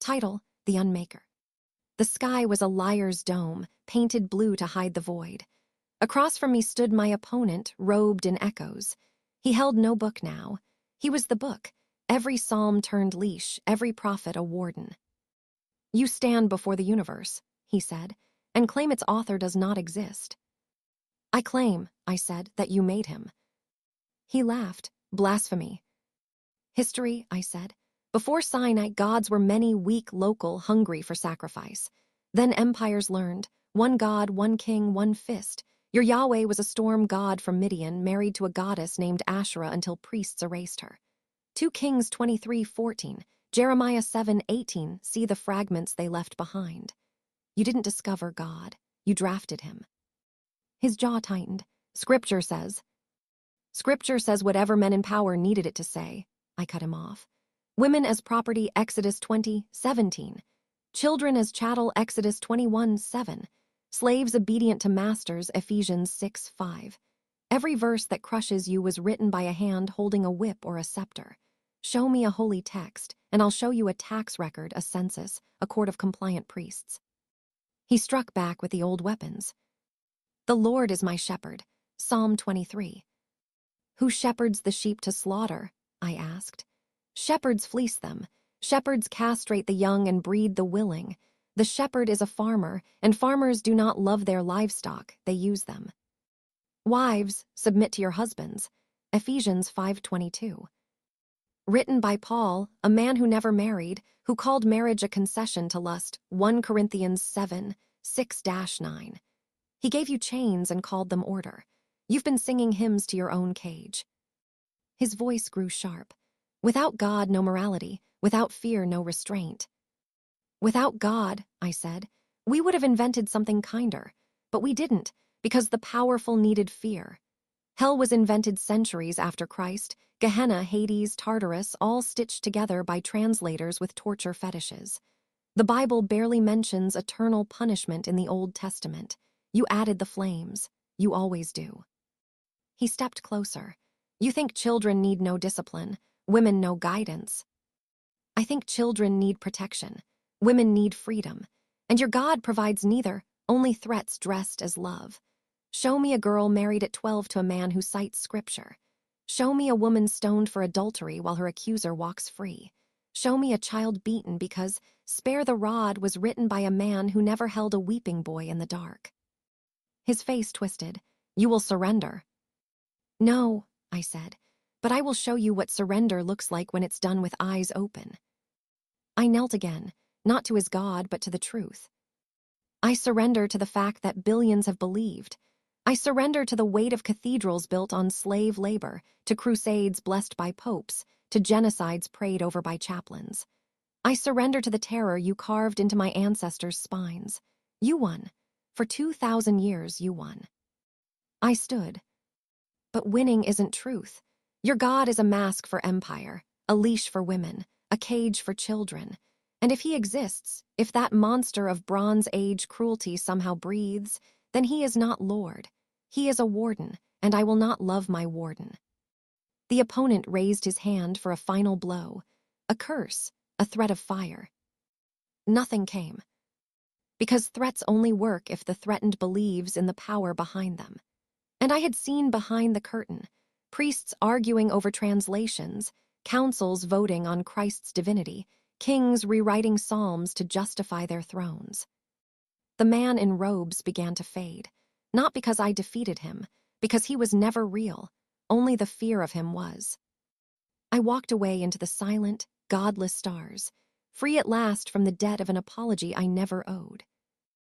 Title: The Unmaker. The sky was a liar's dome, painted blue to hide the void. Across from me stood my opponent, robed in echoes. He held no book now. He was the book, every psalm turned leash, every prophet a warden. You stand before the universe, he said, and claim its author does not exist. I claim, I said, that you made him. He laughed. Blasphemy. History, I said. Before Sinai, gods were many, weak, local, hungry for sacrifice. Then empires learned, one god, one king, one fist. Your Yahweh was a storm god from Midian, married to a goddess named Asherah until priests erased her. 2 Kings 23:14, Jeremiah 7:18, see the fragments they left behind. You didn't discover God, you drafted him. His jaw tightened. Scripture says whatever men in power needed it to say. I cut him off. Women as property, Exodus 20:17. Children as chattel, Exodus 21:7. Slaves obedient to masters, Ephesians 6:5. Every verse that crushes you was written by a hand holding a whip or a scepter. Show me a holy text, and I'll show you a tax record, a census, a court of compliant priests. He struck back with the old weapons. The Lord is my shepherd, Psalm 23. Who shepherds the sheep to slaughter? I asked. Shepherds fleece them. Shepherds castrate the young and breed the willing. The shepherd is a farmer, and farmers do not love their livestock, they use them. Wives, submit to your husbands. Ephesians 5:22. Written by Paul, a man who never married, who called marriage a concession to lust, 1 Corinthians 7:6-9. He gave you chains and called them order. You've been singing hymns to your own cage. His voice grew sharp. Without God, no morality. Without fear, no restraint. Without God, I said, we would have invented something kinder. But we didn't, because the powerful needed fear. Hell was invented centuries after Christ. Gehenna, Hades, Tartarus, all stitched together by translators with torture fetishes. The Bible barely mentions eternal punishment in the Old Testament. You added the flames. You always do. He stepped closer. You think children need no discipline. Women no guidance. I think children need protection. Women need freedom. And your God provides neither, only threats dressed as love. Show me a girl married at 12 to a man who cites scripture. Show me a woman stoned for adultery while her accuser walks free. Show me a child beaten because "Spare the Rod" was written by a man who never held a weeping boy in the dark. His face twisted. You will surrender. No, I said. But I will show you what surrender looks like when it's done with eyes open. I knelt again, not to his God, but to the truth. I surrender to the fact that billions have believed. I surrender to the weight of cathedrals built on slave labor, to crusades blessed by popes, to genocides prayed over by chaplains. I surrender to the terror you carved into my ancestors' spines. You won. For 2,000 years, you won. I stood. But winning isn't truth. Your God is a mask for empire, a leash for women, a cage for children. And if he exists, if that monster of Bronze Age cruelty somehow breathes, then he is not Lord. He is a warden, and I will not love my warden. The opponent raised his hand for a final blow, a curse, a threat of fire. Nothing came. Because threats only work if the threatened believes in the power behind them. And I had seen behind the curtain, priests arguing over translations, councils voting on Christ's divinity, kings rewriting psalms to justify their thrones. The man in robes began to fade, not because I defeated him, because he was never real, only the fear of him was. I walked away into the silent, godless stars, free at last from the debt of an apology I never owed.